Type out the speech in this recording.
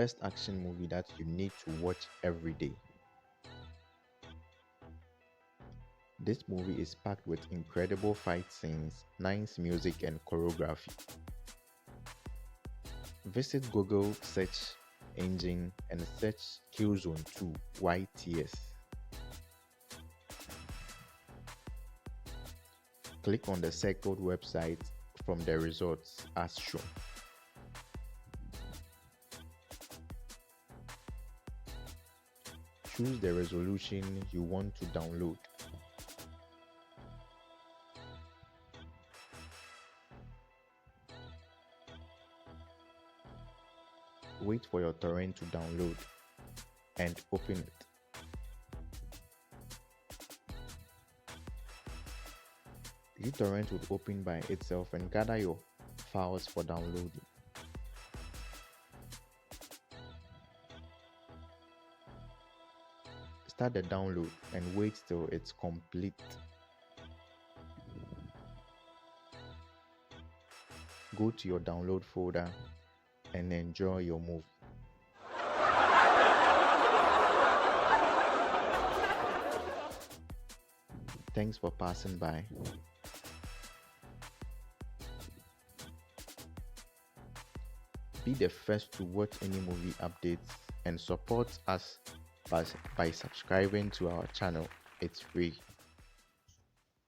first action movie that you need to watch every day. This movie is packed with incredible fight scenes, nice music, and choreography. Visit Google search engine and search Killzone 2 YTS. Click on the circled website from the results as shown. Choose the resolution you want to download. Wait for your torrent to download and open it. uTorrent would open by itself and gather your files for downloading. Start the download and wait till it's complete. Go to your download folder and enjoy your movie. Thanks for passing by. Be the first to watch any movie updates and support us by subscribing to our channel. It's free.